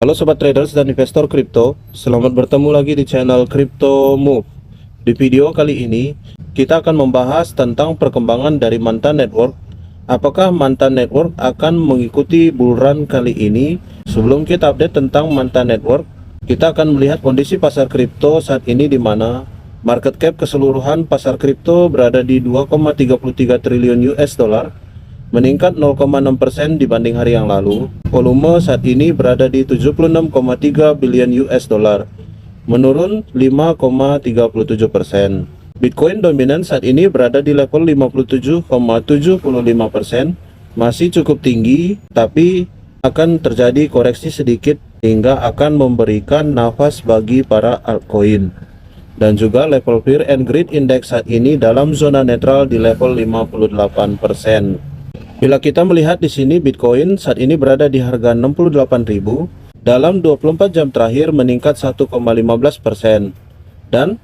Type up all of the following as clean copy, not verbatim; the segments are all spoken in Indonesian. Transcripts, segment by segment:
Halo sobat traders dan investor kripto, selamat bertemu lagi di channel Crypto Move. Di video kali ini, kita akan membahas tentang perkembangan dari Manta Network. Apakah Manta Network akan mengikuti bull run kali ini? Sebelum kita update tentang Manta Network, kita akan melihat kondisi pasar kripto saat ini, di mana market cap keseluruhan pasar kripto berada di 2,33 triliun US dollar, meningkat 0,6% dibanding hari yang lalu. Volume saat ini berada di 76,3 bilion US dollar, menurun 5,37%. Bitcoin dominan saat ini berada di level 57,75%, masih cukup tinggi, tapi akan terjadi koreksi sedikit hingga akan memberikan nafas bagi para altcoin. Dan juga level Fear and Greed Index saat ini dalam zona netral di level 58%. Bila kita melihat di sini, Bitcoin saat ini berada di harga 68.000, dalam 24 jam terakhir meningkat 1,15%. Dan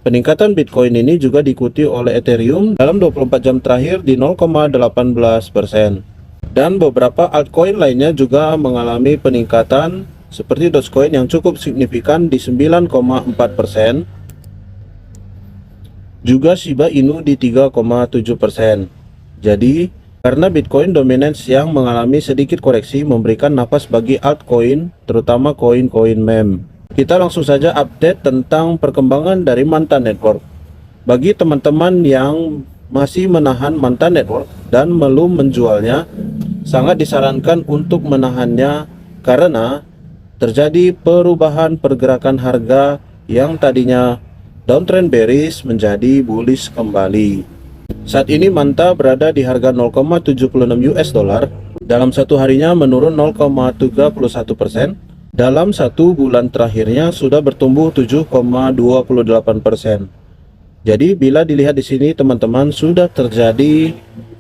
peningkatan Bitcoin ini juga diikuti oleh Ethereum dalam 24 jam terakhir di 0,18%. Dan beberapa altcoin lainnya juga mengalami peningkatan, seperti Dogecoin yang cukup signifikan di 9,4%, juga Shiba Inu di 3,7%. Jadi karena Bitcoin dominance yang mengalami sedikit koreksi memberikan nafas bagi altcoin, terutama koin-koin meme. Kita langsung saja update tentang perkembangan dari Manta Network. Bagi teman-teman yang masih menahan Manta Network dan belum menjualnya, sangat disarankan untuk menahannya karena terjadi perubahan pergerakan harga yang tadinya downtrend bearish menjadi bullish kembali. Saat ini Manta berada di harga 0,76 US dollar. Dalam satu harinya menurun 0,31%. Dalam satu bulan terakhirnya sudah bertumbuh 7,28%. Jadi bila dilihat di sini teman-teman, sudah terjadi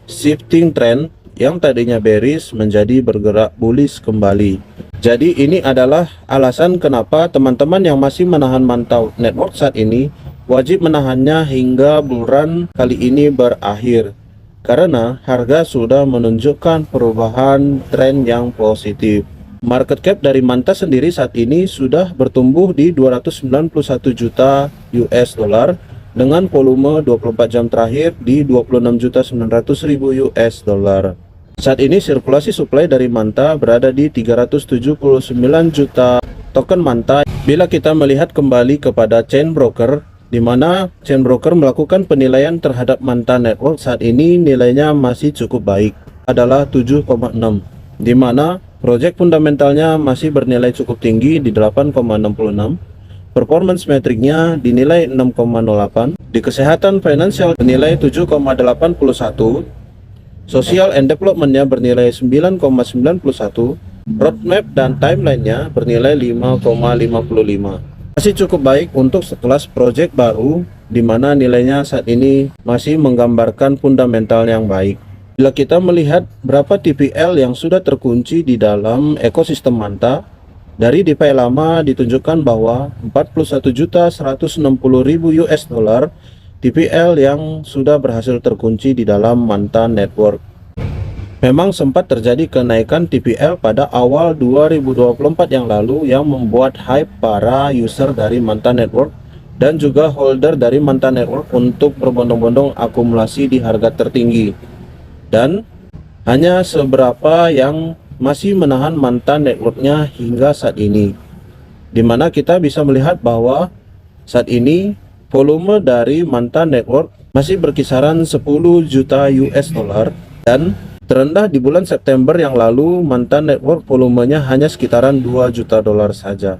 shifting trend yang tadinya bearish menjadi bergerak bullish kembali. Jadi ini adalah alasan kenapa teman-teman yang masih menahan Manta Network saat ini wajib menahannya hingga bull run kali ini berakhir, karena harga sudah menunjukkan perubahan tren yang positif. Market cap dari Manta sendiri saat ini sudah bertumbuh di 291 juta US dollar dengan volume 24 jam terakhir di 26.900.000 US dollar. Saat ini sirkulasi supply dari Manta berada di 379 juta token Manta. Bila kita melihat kembali kepada chain broker, di mana chain broker melakukan penilaian terhadap Manta Network, saat ini nilainya masih cukup baik, adalah 7,6, di mana project fundamentalnya masih bernilai cukup tinggi di 8,66, performance metriknya dinilai 6,08, di kesehatan finansial bernilai 7,81, social and developmentnya bernilai 9,91, roadmap dan timelinenya bernilai 5,55. Masih cukup baik untuk sekelas project baru, di mana nilainya saat ini masih menggambarkan fundamental yang baik. Bila kita melihat berapa TVL yang sudah terkunci di dalam ekosistem Manta, dari DPI lama ditunjukkan bahwa 41.160.000 US dollar TVL yang sudah berhasil terkunci di dalam Manta Network. Memang sempat terjadi kenaikan TVL pada awal 2024 yang lalu yang membuat hype para user dari Manta Network dan juga holder dari Manta Network untuk berbondong-bondong akumulasi di harga tertinggi. Dan hanya seberapa yang masih menahan Manta Networknya hingga saat ini, dimana kita bisa melihat bahwa saat ini volume dari Manta Network masih berkisaran 10 juta US dollar, dan terendah di bulan September yang lalu Manta Network volumenya hanya sekitaran 2 juta dolar saja.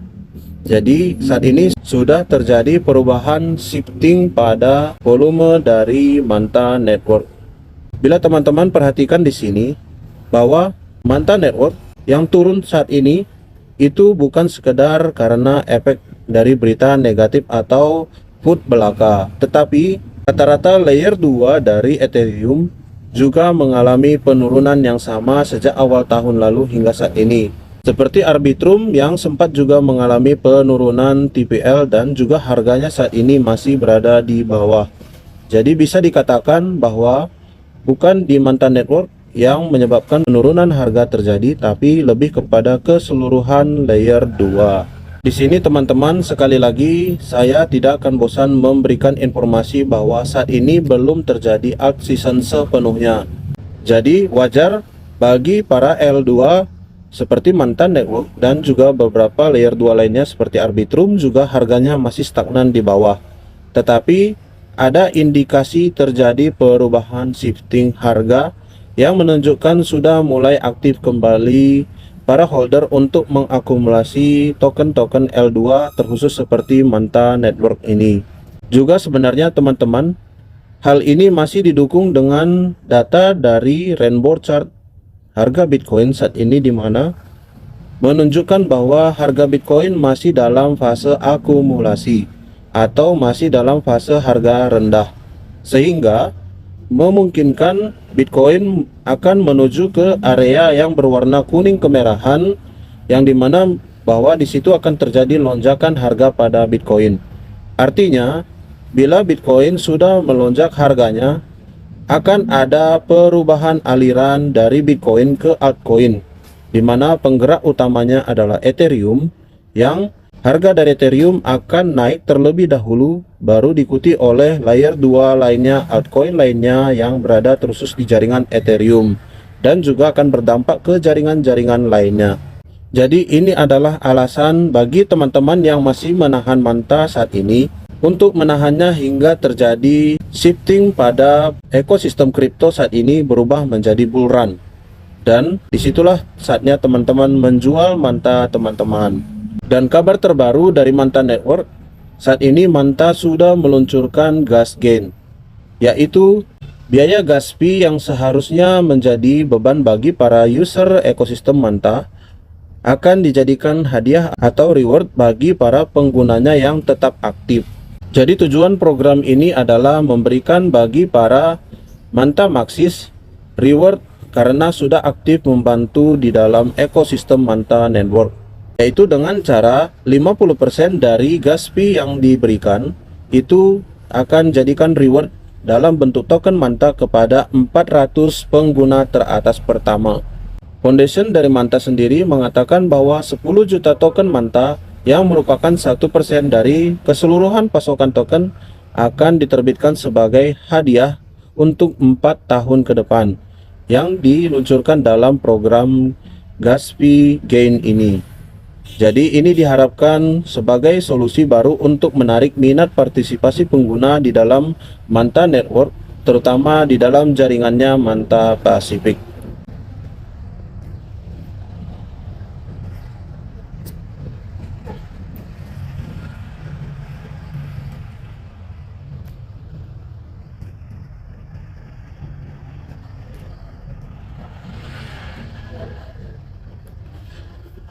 Jadi saat ini sudah terjadi perubahan shifting pada volume dari Manta Network. Bila teman-teman perhatikan di sini bahwa Manta Network yang turun saat ini itu bukan sekedar karena efek dari berita negatif atau put belaka, tetapi rata-rata layer 2 dari Ethereum juga mengalami penurunan yang sama sejak awal tahun lalu hingga saat ini. Seperti Arbitrum yang sempat juga mengalami penurunan TVL dan juga harganya saat ini masih berada di bawah. Jadi bisa dikatakan bahwa bukan di Manta Network yang menyebabkan penurunan harga terjadi, tapi lebih kepada keseluruhan layer 2. Di sini teman-teman, sekali lagi saya tidak akan bosan memberikan informasi bahwa saat ini belum terjadi alt season sepenuhnya. Jadi wajar bagi para L2 seperti Manta Network dan juga beberapa layer 2 lainnya seperti Arbitrum juga harganya masih stagnan di bawah. Tetapi ada indikasi terjadi perubahan shifting harga yang menunjukkan sudah mulai aktif kembali para holder untuk mengakumulasi token-token L2 terkhusus seperti Manta Network ini. Juga sebenarnya teman-teman, hal ini masih didukung dengan data dari Rainbow Chart harga Bitcoin saat ini, di mana menunjukkan bahwa harga Bitcoin masih dalam fase akumulasi atau masih dalam fase harga rendah, sehingga memungkinkan Bitcoin akan menuju ke area yang berwarna kuning kemerahan, yang dimana bahwa di situ akan terjadi lonjakan harga pada Bitcoin. Artinya, bila Bitcoin sudah melonjak harganya, akan ada perubahan aliran dari Bitcoin ke altcoin, di mana penggerak utamanya adalah Ethereum, yang harga dari Ethereum akan naik terlebih dahulu, baru diikuti oleh layer 2 lainnya, altcoin lainnya yang berada terkhusus di jaringan Ethereum, dan juga akan berdampak ke jaringan-jaringan lainnya. Jadi ini adalah alasan bagi teman-teman yang masih menahan Manta saat ini untuk menahannya hingga terjadi shifting pada ekosistem kripto saat ini berubah menjadi bull run. Dan disitulah saatnya teman-teman menjual Manta teman-teman. Dan kabar terbaru dari Manta Network, saat ini Manta sudah meluncurkan gas gain, yaitu biaya gas fee yang seharusnya menjadi beban bagi para user ekosistem Manta akan dijadikan hadiah atau reward bagi para penggunanya yang tetap aktif. Jadi tujuan program ini adalah memberikan bagi para Manta Maxis reward karena sudah aktif membantu di dalam ekosistem Manta Network, yaitu dengan cara 50% dari gas fee yang diberikan itu akan jadikan reward dalam bentuk token Manta kepada 400 pengguna teratas pertama. Foundation dari Manta sendiri mengatakan bahwa 10 juta token Manta yang merupakan 1% dari keseluruhan pasokan token akan diterbitkan sebagai hadiah untuk 4 tahun ke depan yang diluncurkan dalam program gas fee gain ini. Jadi ini diharapkan sebagai solusi baru untuk menarik minat partisipasi pengguna di dalam Manta Network, terutama di dalam jaringannya Manta Pacific.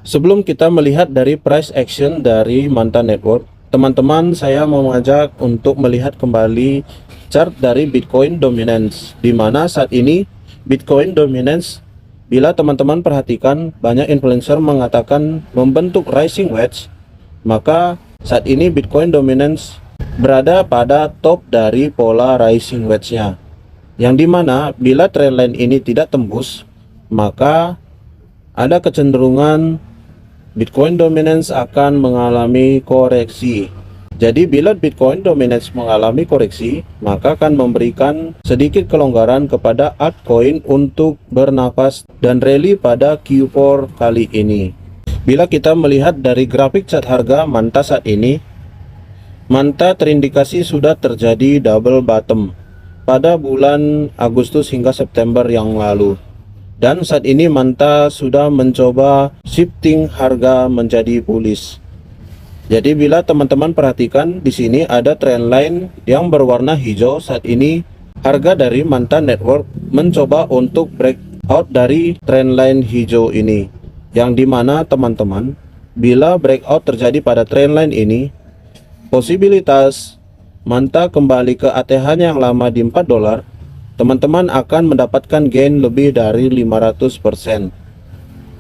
Sebelum kita melihat dari price action dari Manta Network, teman-teman, saya mau mengajak untuk melihat kembali chart dari Bitcoin Dominance, di mana saat ini Bitcoin Dominance, bila teman-teman perhatikan, banyak influencer mengatakan membentuk rising wedge, maka saat ini Bitcoin Dominance berada pada top dari pola rising wedge-nya, yang dimana bila trendline ini tidak tembus, maka ada kecenderungan Bitcoin Dominance akan mengalami koreksi. Jadi bila Bitcoin Dominance mengalami koreksi, maka akan memberikan sedikit kelonggaran kepada altcoin untuk bernafas dan rally pada Q4 kali ini. Bila kita melihat dari grafik chart harga Manta saat ini, Manta terindikasi sudah terjadi double bottom pada bulan Agustus hingga September yang lalu. Dan saat ini Manta sudah mencoba shifting harga menjadi bullish. Jadi bila teman-teman perhatikan, di sini ada trendline yang berwarna hijau. Saat ini harga dari Manta Network mencoba untuk breakout dari trendline hijau ini, yang dimana teman-teman, bila breakout terjadi pada trendline ini, posibilitas Manta kembali ke ATH-nya yang lama di $4, teman-teman akan mendapatkan gain lebih dari 500%.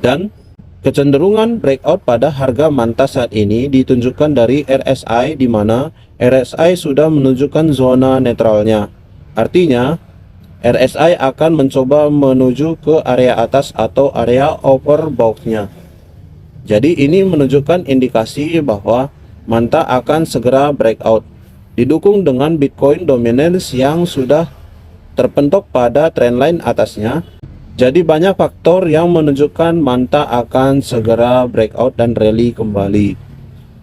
Dan kecenderungan breakout pada harga Manta saat ini ditunjukkan dari RSI, di mana RSI sudah menunjukkan zona netralnya. Artinya RSI akan mencoba menuju ke area atas atau area overbought-nya. Jadi ini menunjukkan indikasi bahwa MANTA akan segera breakout, didukung dengan Bitcoin dominance yang sudah terpentok pada trendline atasnya. Jadi banyak faktor yang menunjukkan MANTA akan segera breakout dan rally kembali.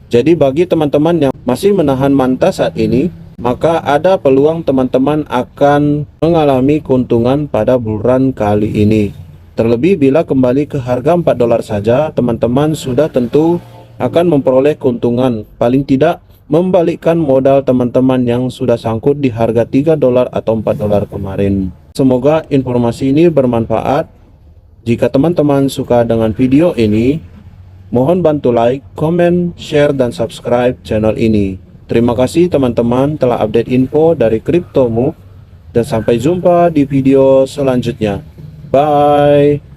Jadi bagi teman-teman yang masih menahan MANTA saat ini, maka ada peluang teman-teman akan mengalami keuntungan pada bulan kali ini. Terlebih bila kembali ke harga 4 dolar saja, teman-teman sudah tentu akan memperoleh keuntungan, paling tidak membalikkan modal teman-teman yang sudah sangkut di harga 3 dolar atau 4 dolar kemarin. Semoga informasi ini bermanfaat. Jika teman-teman suka dengan video ini, mohon bantu like, komen, share, dan subscribe channel ini. Terima kasih teman-teman telah update info dari Crypto Move, dan sampai jumpa di video selanjutnya. Bye.